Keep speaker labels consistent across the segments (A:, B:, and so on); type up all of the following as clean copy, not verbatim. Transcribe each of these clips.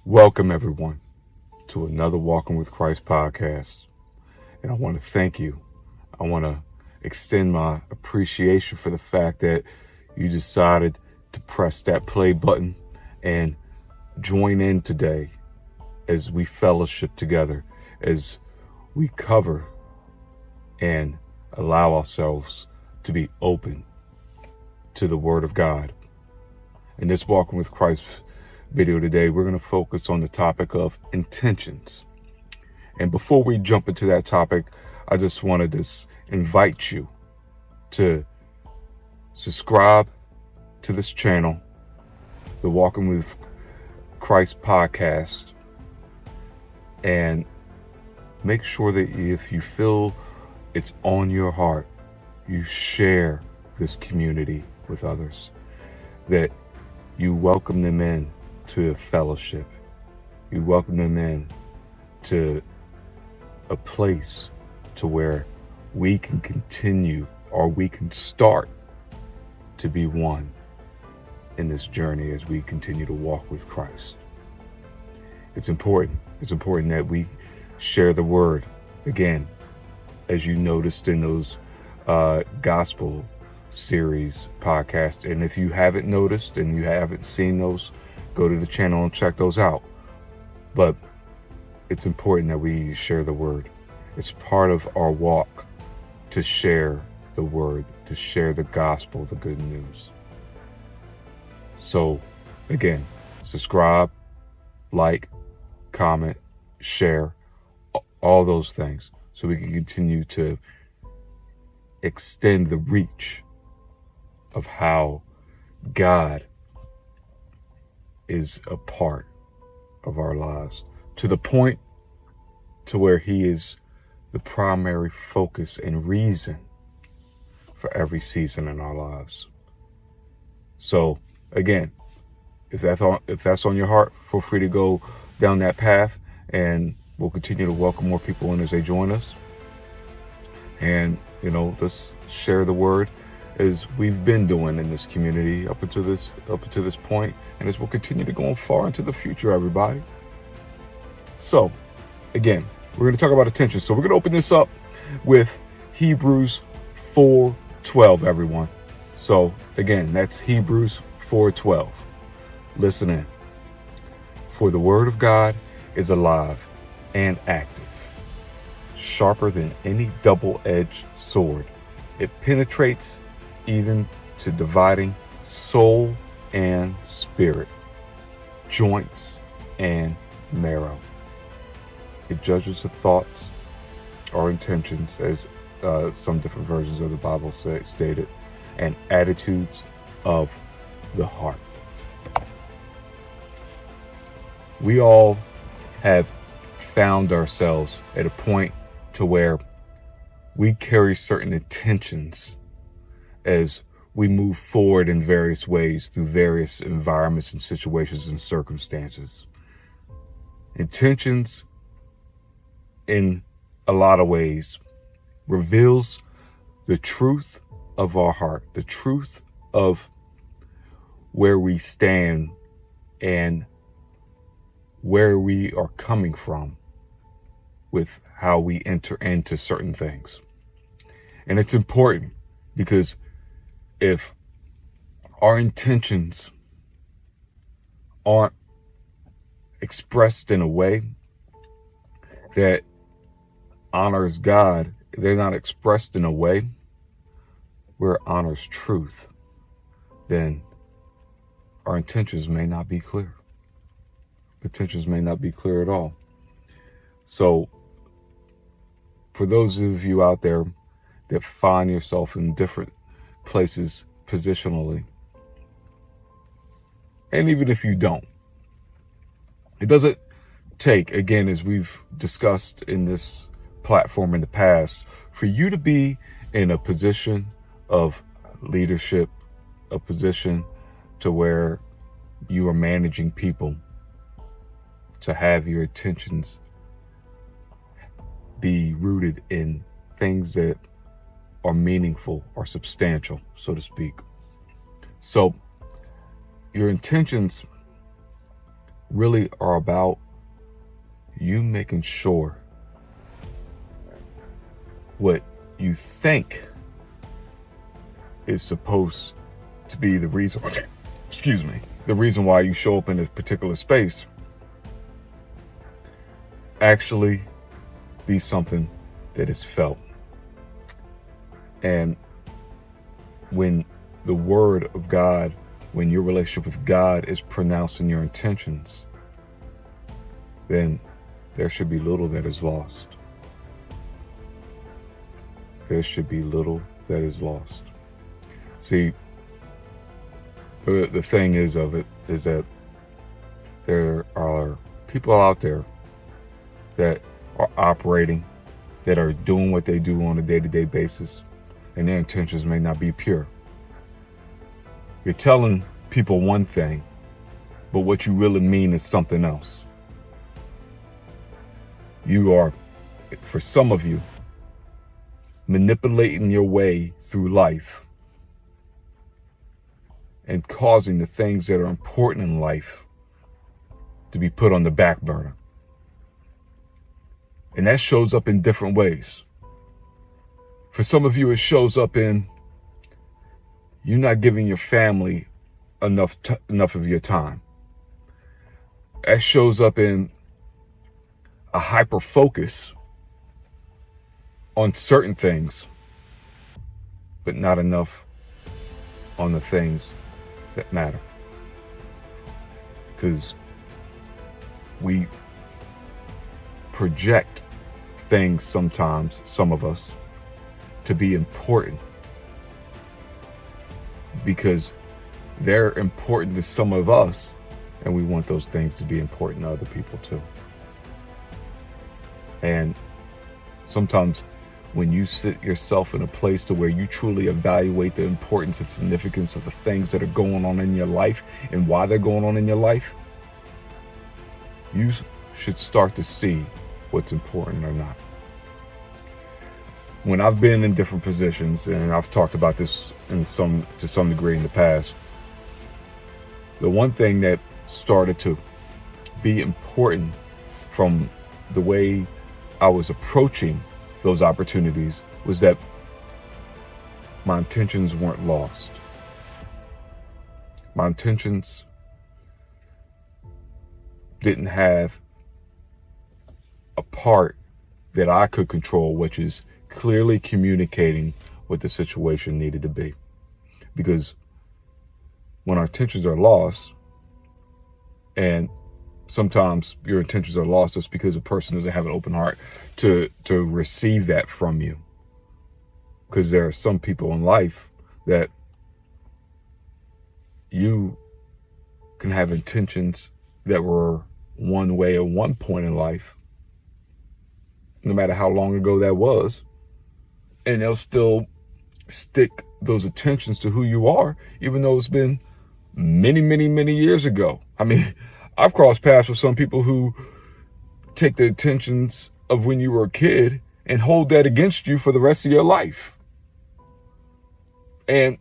A: Welcome, everyone, to another Walking with Christ podcast. And I want to thank you. I want to extend my appreciation for the fact that you decided to press that play button and join in today as we fellowship together, as we cover and allow ourselves to be open to the Word of God. In this Walking with Christ video today, we're going to focus on the topic of intentions. And before we jump into that topic, I just wanted to invite you to subscribe to this channel, the Walking with Christ podcast, and make sure that if you feel it's on your heart, you share this community with others, that you welcome them in to a fellowship. You welcome them in to a place to where we can continue, or we can start to be one in this journey as we continue to walk with Christ. It's important. It's important that we share the word. Again, as you noticed in those gospel series podcasts, and if you haven't noticed and you haven't seen those, go to the channel and check those out. But it's important that we share the word. It's part of our walk to share the word, to share the gospel, the good news. So again, subscribe, like, comment, share, all those things, so we can continue to extend the reach of how God is a part of our lives, to the point to where He is the primary focus and reason for every season in our lives. So again, if that's on your heart, feel free to go down that path, and we'll continue to welcome more people in as they join us. And let's share the word as we've been doing in this community up until this point, and as we'll continue to go on far into the future, everybody. So again, we're going to talk about attention. So we're going to open this up with Hebrews 4:12, everyone. So again, that's Hebrews 4:12. Listen in. For the word of God is alive and active, sharper than any double-edged sword. It penetrates even to dividing soul and spirit, joints and marrow. It judges the thoughts or intentions, as some different versions of the Bible stated, and attitudes of the heart. We all have found ourselves at a point to where we carry certain intentions as we move forward in various ways through various environments and situations and circumstances. Intentions, in a lot of ways, reveals the truth of our heart, the truth of where we stand and where we are coming from with how we enter into certain things. And it's important because if our intentions aren't expressed in a way that honors God, they're not expressed in a way where it honors truth, then our intentions may not be clear. Intentions may not be clear at all. So for those of you out there that find yourself in different places positionally, and even if you don't, it doesn't take, again, as we've discussed in this platform in the past, for you to be in a position of leadership, a position to where you are managing people, to have your intentions be rooted in things that are meaningful or substantial, so to speak. So your intentions really are about you making sure what you think is supposed to be the reason, the reason why you show up in a particular space actually be something that is felt. And when the word of God, when your relationship with God is pronounced in your intentions, then there should be little that is lost. There should be little that is lost. See, the thing is that there are people out there that are operating, that are doing what they do on a day-to-day basis, and their intentions may not be pure. You're telling people one thing, but what you really mean is something else. You are, for some of you, manipulating your way through life and causing the things that are important in life to be put on the back burner. And that shows up in different ways. For some of you, it shows up in you not giving your family enough of your time. That shows up in a hyper focus on certain things, but not enough on the things that matter. Because we project things sometimes, some of us, to be important because they're important to some of us, and we want those things to be important to other people too. And sometimes when you sit yourself in a place to where you truly evaluate the importance and significance of the things that are going on in your life and why they're going on in your life, you should start to see what's important or not. When I've been in different positions, and I've talked about this to some degree in the past, the one thing that started to be important from the way I was approaching those opportunities was that my intentions weren't lost. My intentions didn't have a part that I could control, which is clearly communicating what the situation needed to be. Because when our intentions are lost, and sometimes your intentions are lost just because a person doesn't have an open heart to receive that from you. Because there are some people in life that you can have intentions that were one way at one point in life, no matter how long ago that was, and they'll still stick those attentions to who you are, even though it's been many, many, many years ago. I mean, I've crossed paths with some people who take the intentions of when you were a kid and hold that against you for the rest of your life. And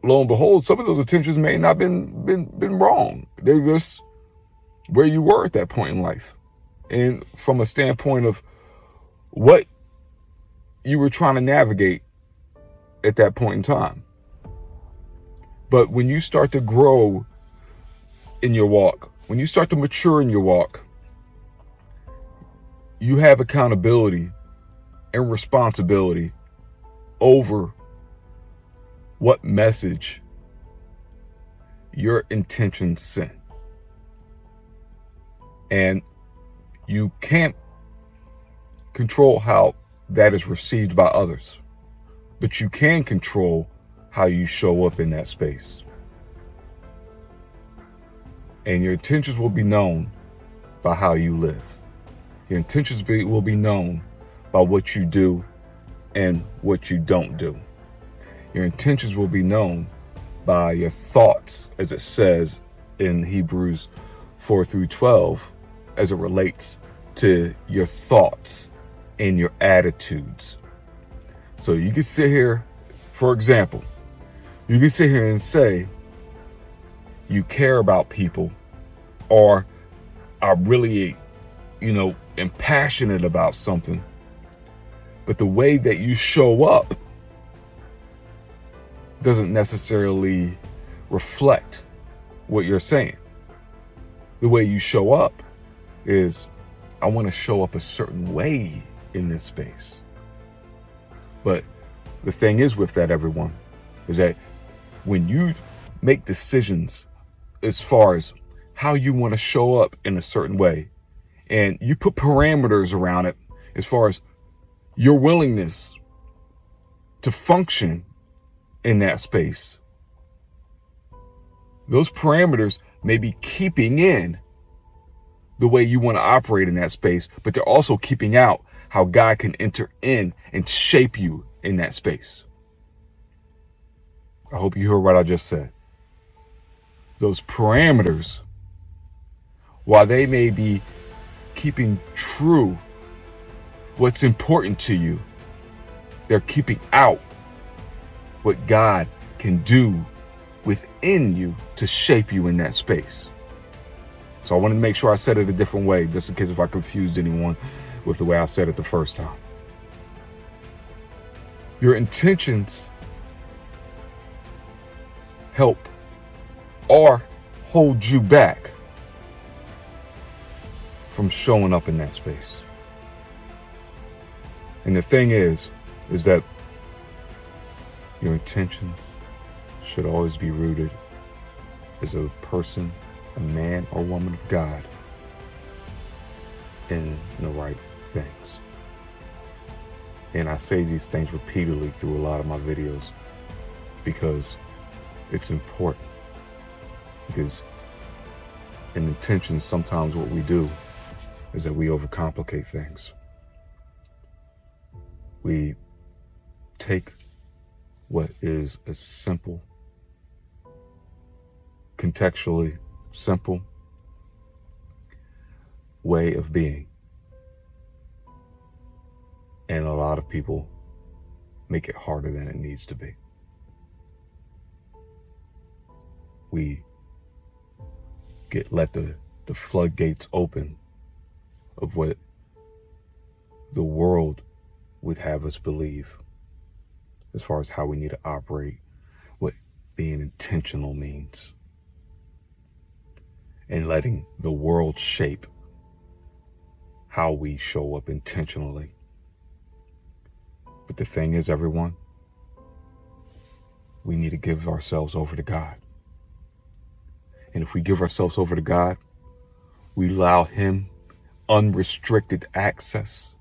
A: lo and behold, some of those intentions may not been wrong. They're just where you were at that point in life. And from a standpoint of what you were trying to navigate at that point in time. But when you start to grow in your walk, when you start to mature in your walk, you have accountability and responsibility over what message your intentions send. And you can't control how that is received by others, but you can control how you show up in that space. And your intentions will be known by how you live. Your intentions will be known by what you do and what you don't do. Your intentions will be known by your thoughts, as it says in Hebrews 4-12, as it relates to your thoughts and your attitudes. So you can sit here, for example, you can sit here and say you care about people or are really, and passionate about something, but the way that you show up doesn't necessarily reflect what you're saying. The way you show up is, I want to show up a certain way in this space. But the thing is with that, everyone, is that when you make decisions as far as how you want to show up in a certain way, and you put parameters around it as far as your willingness to function in that space, those parameters may be keeping in the way you want to operate in that space, but they're also keeping out how God can enter in and shape you in that space. I hope you heard what I just said. Those parameters, while they may be keeping true what's important to you, they're keeping out what God can do within you to shape you in that space. So I wanted to make sure I said it a different way, just in case if I confused anyone with the way I said it the first time. Your intentions help or hold you back from showing up in that space. And the thing is that your intentions should always be rooted as a person, a man or woman of God, in the right things. And I say these things repeatedly through a lot of my videos because it's important. Because in intentions, sometimes what we do is that we overcomplicate things. We take what is a simple, contextually simple way of being, and a lot of people make it harder than it needs to be. We let the floodgates open of what the world would have us believe as far as how we need to operate, what being intentional means, and letting the world shape how we show up intentionally. But the thing is, everyone, we need to give ourselves over to God. And if we give ourselves over to God, we allow Him unrestricted access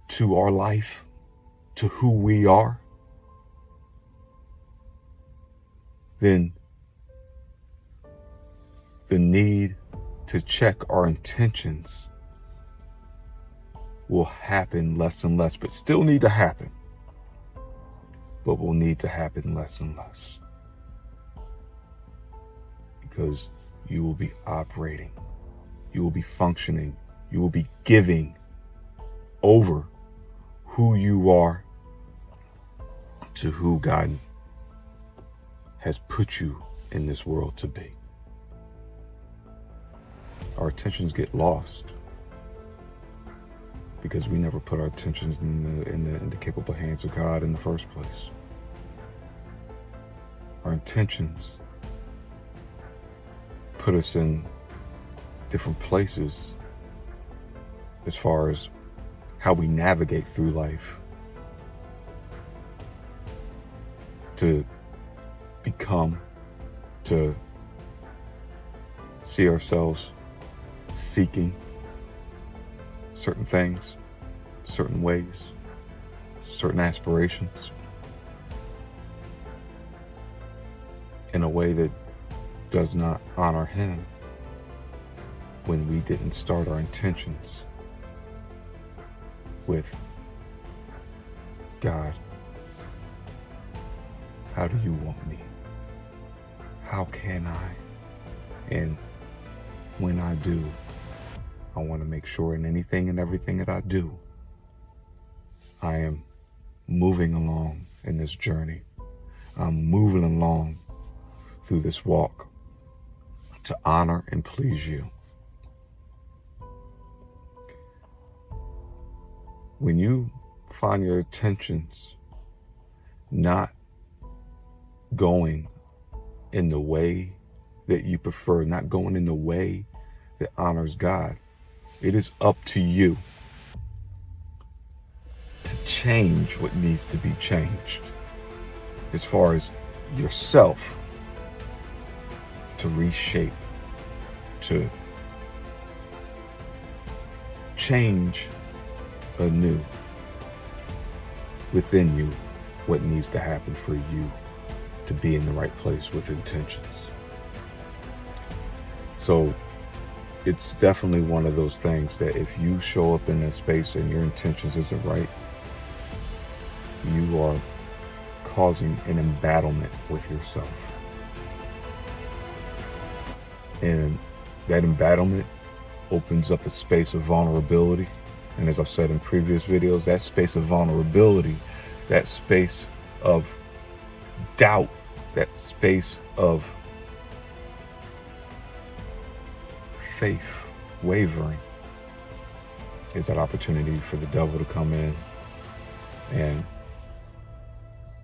A: to our life, to who we are, then the need to check our intentions will happen less and less, but still need to happen, but will need to happen less and less. Because you will be operating, you will be functioning, you will be giving over who you are to who God has put you in this world to be. Our attentions get lost because we never put our attentions in the capable hands of God in the first place. Our intentions put us in different places as far as how we navigate through life, to become, to see ourselves seeking certain things, certain ways, certain aspirations in a way that does not honor Him when we didn't start our intentions with God. How do you want me? How can I? And when I do, I want to make sure in anything and everything that I do, I am moving along in this journey. I'm moving along through this walk to honor and please you. When you find your intentions not going in the way that you prefer, not going in the way that honors God, it is up to you to change what needs to be changed as far as yourself, to reshape, to change anew within you what needs to happen for you to be in the right place with intentions. So it's definitely one of those things that if you show up in that space and your intentions isn't right, you are causing an embattlement with yourself. And that embattlement opens up a space of vulnerability. And as I've said in previous videos, that space of vulnerability, that space of doubt, that space of faith wavering is that opportunity for the devil to come in and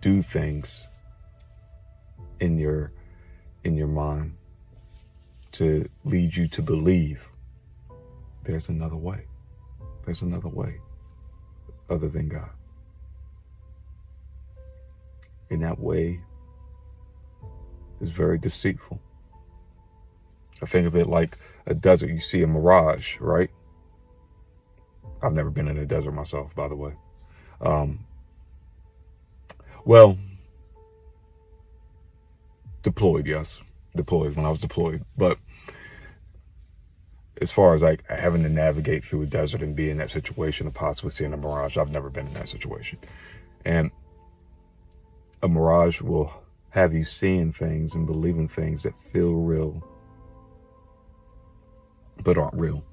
A: do things in your mind to lead you to believe there's another way. There's another way other than God. And that way is very deceitful. I think of it like a desert. You see a mirage, right? I've never been in a desert myself, by the way. Well, deployed, yes. Deployed when I was deployed. But as far as like having to navigate through a desert and be in that situation and possibly seeing a mirage, I've never been in that situation. And a mirage will have you seeing things and believing things that feel real but aren't real.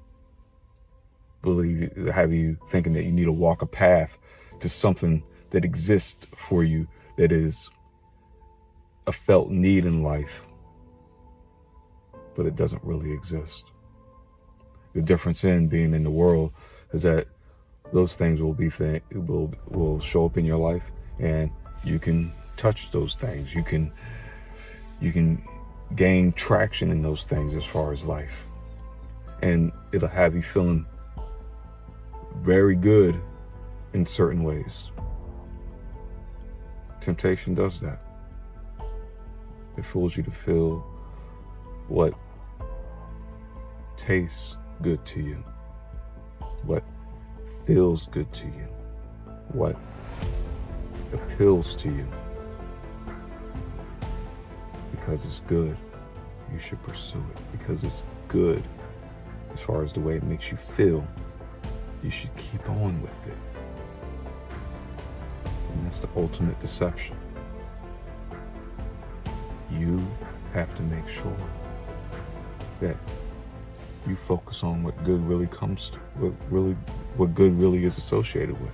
A: Have you thinking that you need to walk a path to something that exists for you, that is a felt need in life, but it doesn't really exist. The difference in being in the world is that those things will show up in your life, and you can touch those things. You can gain traction in those things as far as life, and it'll have you feeling very good in certain ways. Temptation does that. It fools you to feel what tastes good to you, what feels good to you, what appeals to you. Because it's good, you should pursue it. Because it's good as far as the way it makes you feel, you should keep on with it. And that's the ultimate deception. You have to make sure that you focus on what good really comes to, what good really is associated with.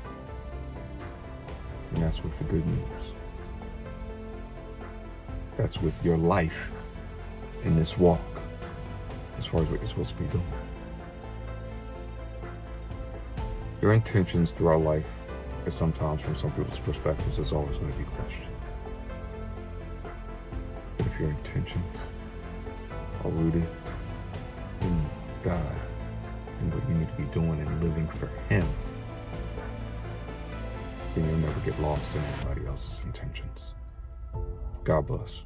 A: And that's with the good news. That's with your life in this walk, as far as what you're supposed to be doing. Your intentions throughout life, is sometimes from some people's perspectives, is always going to be questioned. But if your intentions are rooted in God and what you need to be doing and living for Him, then you'll never get lost in anybody else's intentions. God bless.